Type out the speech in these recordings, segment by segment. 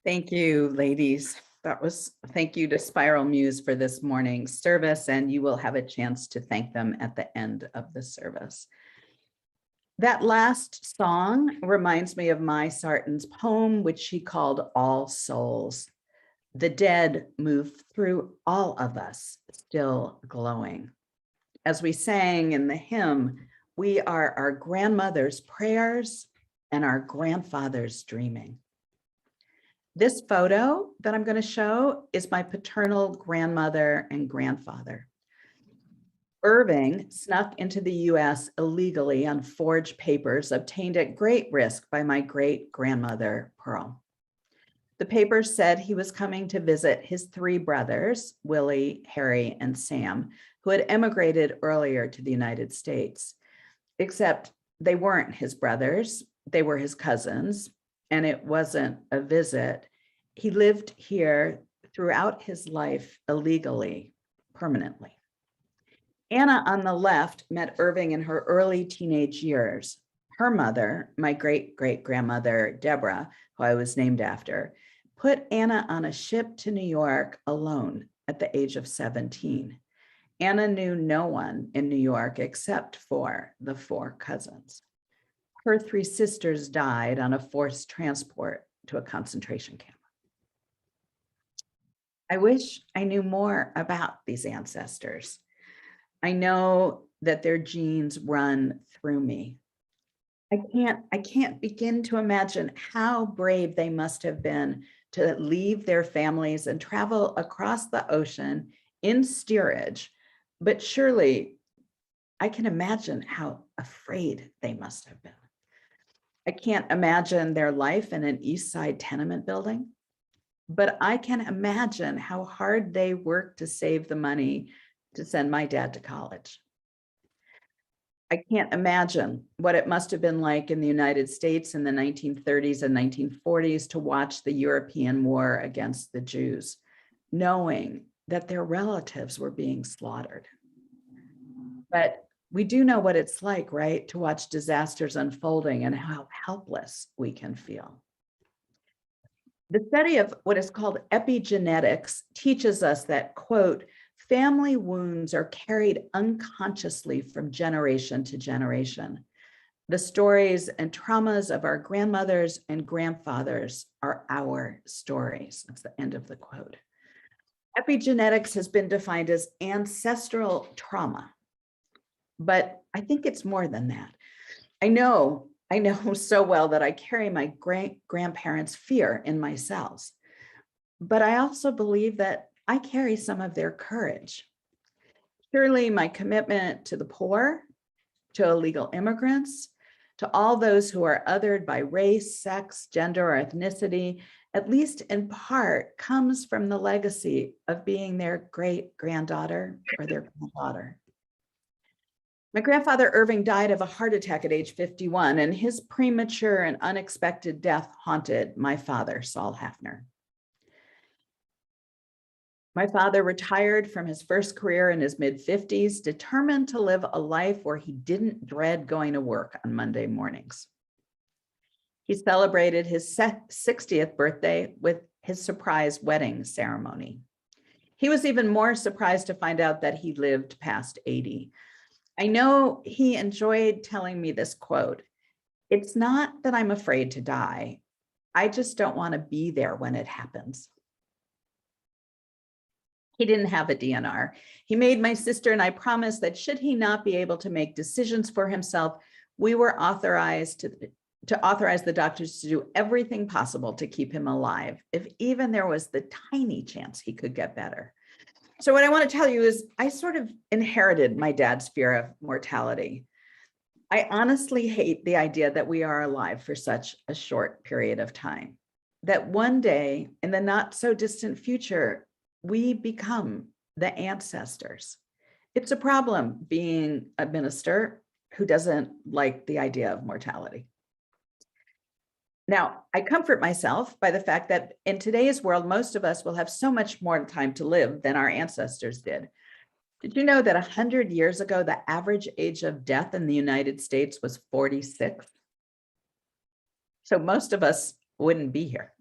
Thank you, ladies. Thank you to Spiral Muse for this morning's service, and you will have a chance to thank them at the end of the service. That last song reminds me of Mai Sarton's poem, which she called All Souls. The dead move through all of us, still glowing. As we sang in the hymn, we are our grandmother's prayers and our grandfather's dreaming. This photo that I'm going to show is my paternal grandmother and grandfather. Irving snuck into the US illegally on forged papers obtained at great risk by my great-grandmother, Pearl. The papers said he was coming to visit his three brothers, Willie, Harry, and Sam, who had emigrated earlier to the United States. Except they weren't his brothers, they were his cousins, and it wasn't a visit. He lived here throughout his life illegally, permanently. Anna on the left met Irving in her early teenage years. Her mother, my great-great-grandmother, Debra, who I was named after, put Anna on a ship to New York alone at the age of 17. Anna knew no one in New York except for the four cousins. Her three sisters died on a forced transport to a concentration camp. I wish I knew more about these ancestors. I know that their genes run through me. I can't begin to imagine how brave they must have been to leave their families and travel across the ocean in steerage, but surely I can imagine how afraid they must have been. I can't imagine their life in an East Side tenement building, but I can imagine how hard they worked to save the money to send my dad to college. I can't imagine what it must have been like in the United States in the 1930s and 1940s to watch the European war against the Jews, knowing that their relatives were being slaughtered. But we do know what it's like, right? To watch disasters unfolding and how helpless we can feel. The study of what is called epigenetics teaches us that, quote, family wounds are carried unconsciously from generation to generation. The stories and traumas of our grandmothers and grandfathers are our stories. That's the end of the quote. Epigenetics has been defined as ancestral trauma, but I think it's more than that. I know so well that I carry my grandparents' fear in my cells, but I also believe that I carry some of their courage. Surely my commitment to the poor, to illegal immigrants, to all those who are othered by race, sex, gender, or ethnicity, at least in part, comes from the legacy of being their great-granddaughter or their granddaughter. My grandfather Irving died of a heart attack at age 51, and his premature and unexpected death haunted my father, Saul Haffner. My father retired from his first career in his mid-50s, determined to live a life where he didn't dread going to work on Monday mornings. He celebrated his 60th birthday with his surprise wedding ceremony. He was even more surprised to find out that he lived past 80. I know he enjoyed telling me this quote, "It's not that I'm afraid to die. I just don't want to be there when it happens." He didn't have a DNR. He made my sister and I promise that should he not be able to make decisions for himself, we were authorized to authorize the doctors to do everything possible to keep him alive, if even there was the tiny chance he could get better. So what I want to tell you is I sort of inherited my dad's fear of mortality. I honestly hate the idea that we are alive for such a short period of time, that one day in the not so distant future, we become the ancestors. It's a problem being a minister who doesn't like the idea of mortality. Now, I comfort myself by the fact that in today's world, most of us will have so much more time to live than our ancestors did. Did you know that 100 years ago, the average age of death in the United States was 46? So most of us wouldn't be here.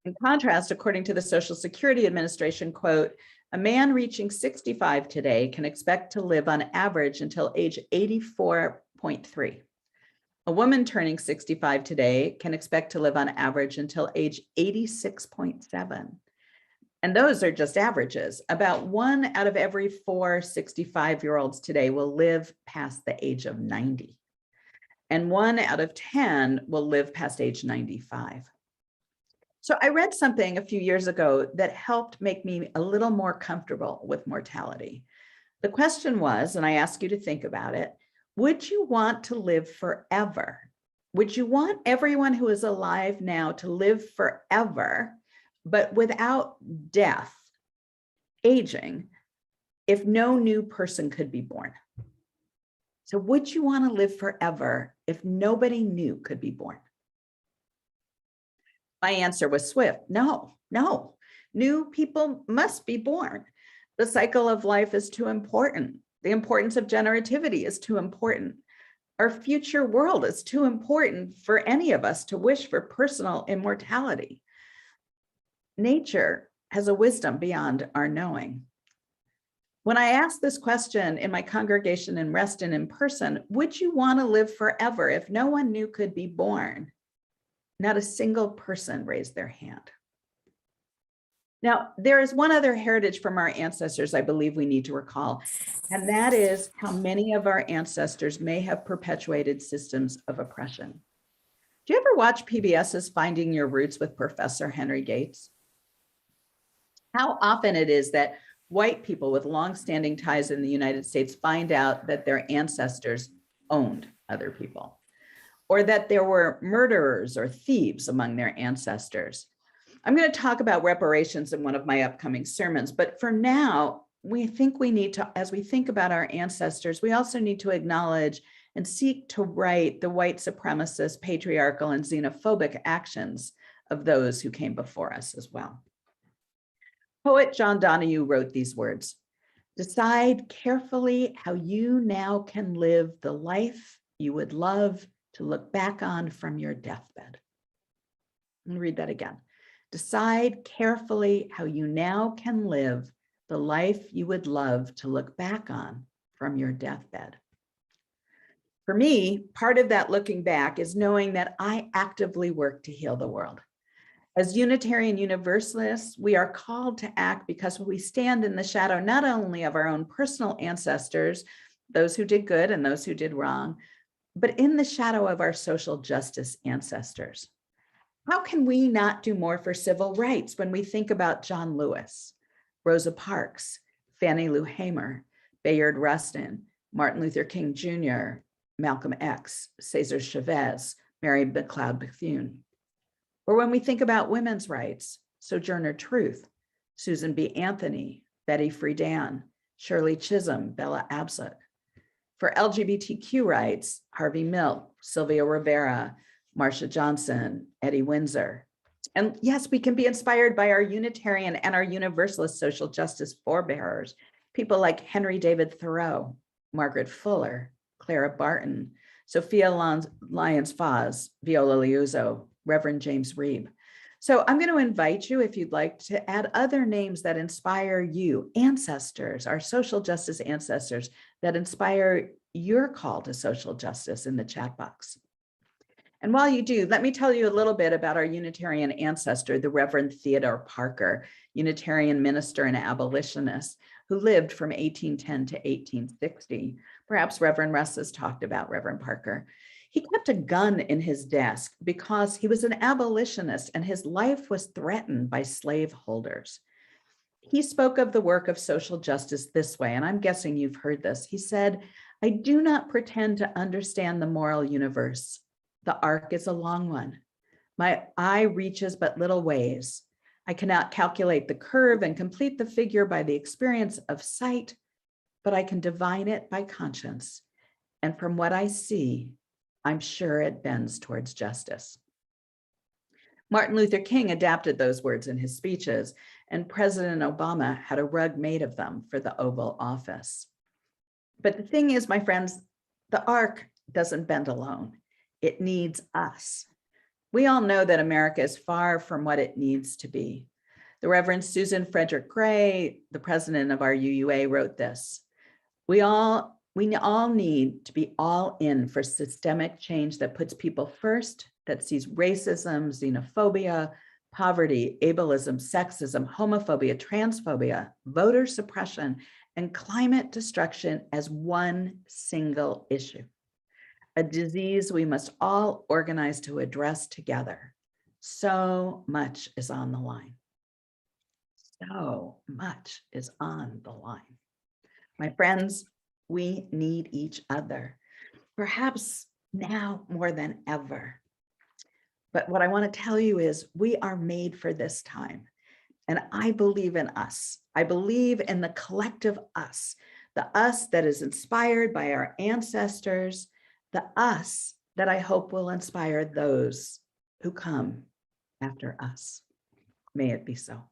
In contrast, according to the Social Security Administration, quote, a man reaching 65 today can expect to live on average until age 84.3. A woman turning 65 today can expect to live on average until age 86.7. And those are just averages. About 1 out of every 4 65-year-olds today will live past the age of 90. And 1 out of 10 will live past age 95. So I read something a few years ago that helped make me a little more comfortable with mortality. The question was, and I ask you to think about it, would you want to live forever? Would you want everyone who is alive now to live forever, but without death, aging, if no new person could be born? So would you want to live forever if nobody new could be born? My answer was swift. No. New people must be born. The cycle of life is too important. The importance of generativity is too important. Our future world is too important for any of us to wish for personal immortality. Nature has a wisdom beyond our knowing. When I asked this question in my congregation in Reston in person, would you want to live forever if no one new could be born? Not a single person raised their hand. Now, there is one other heritage from our ancestors I believe we need to recall, and that is how many of our ancestors may have perpetuated systems of oppression. Do you ever watch PBS's Finding Your Roots with Professor Henry Gates? How often it is that white people with longstanding ties in the United States find out that their ancestors owned other people, or that there were murderers or thieves among their ancestors. I'm going to talk about reparations in one of my upcoming sermons, but for now, we think we need to, as we think about our ancestors, we also need to acknowledge and seek to right the white supremacist, patriarchal, and xenophobic actions of those who came before us as well. Poet John Donahue wrote these words: decide carefully how you now can live the life you would love to look back on from your deathbed. I'm going to read that again. Decide carefully how you now can live the life you would love to look back on from your deathbed. For me, part of that looking back is knowing that I actively work to heal the world. As Unitarian Universalists, we are called to act because we stand in the shadow not only of our own personal ancestors, those who did good and those who did wrong, but in the shadow of our social justice ancestors. How can we not do more for civil rights when we think about John Lewis, Rosa Parks, Fannie Lou Hamer, Bayard Rustin, Martin Luther King Jr., Malcolm X, Cesar Chavez, Mary McLeod Bethune? Or when we think about women's rights, Sojourner Truth, Susan B. Anthony, Betty Friedan, Shirley Chisholm, Bella Abzug. For LGBTQ rights, Harvey Milk, Sylvia Rivera, Marsha Johnson, Eddie Windsor. And yes, we can be inspired by our Unitarian and our Universalist social justice forebearers, people like Henry David Thoreau, Margaret Fuller, Clara Barton, Sophia Lyons-Foz, Viola Liuzzo, Reverend James Reeb. So I'm going to invite you, if you'd like, to add other names that inspire you, ancestors, our social justice ancestors, that inspire your call to social justice in the chat box. And while you do, let me tell you a little bit about our Unitarian ancestor, the Reverend Theodore Parker, Unitarian minister and abolitionist, who lived from 1810 to 1860. Perhaps Reverend Russ has talked about Reverend Parker. He kept a gun in his desk because he was an abolitionist and his life was threatened by slaveholders. He spoke of the work of social justice this way, and I'm guessing you've heard this. He said, "I do not pretend to understand the moral universe. The arc is a long one. My eye reaches but little ways. I cannot calculate the curve and complete the figure by the experience of sight, but I can divine it by conscience. And from what I see, I'm sure it bends towards justice." Martin Luther King adapted those words in his speeches, and President Obama had a rug made of them for the Oval Office. But the thing is, my friends, the arc doesn't bend alone. It needs us. We all know that America is far from what it needs to be. The Reverend Susan Frederick Gray, the president of our UUA, wrote this: we all need to be all in for systemic change that puts people first, that sees racism, xenophobia, poverty, ableism, sexism, homophobia, transphobia, voter suppression, and climate destruction as one single issue, a disease we must all organize to address together. So much is on the line. So much is on the line. My friends, we need each other, perhaps now more than ever. But what I want to tell you is we are made for this time. And I believe in us. I believe in the collective us, the us that is inspired by our ancestors, the us that I hope will inspire those who come after us. May it be so.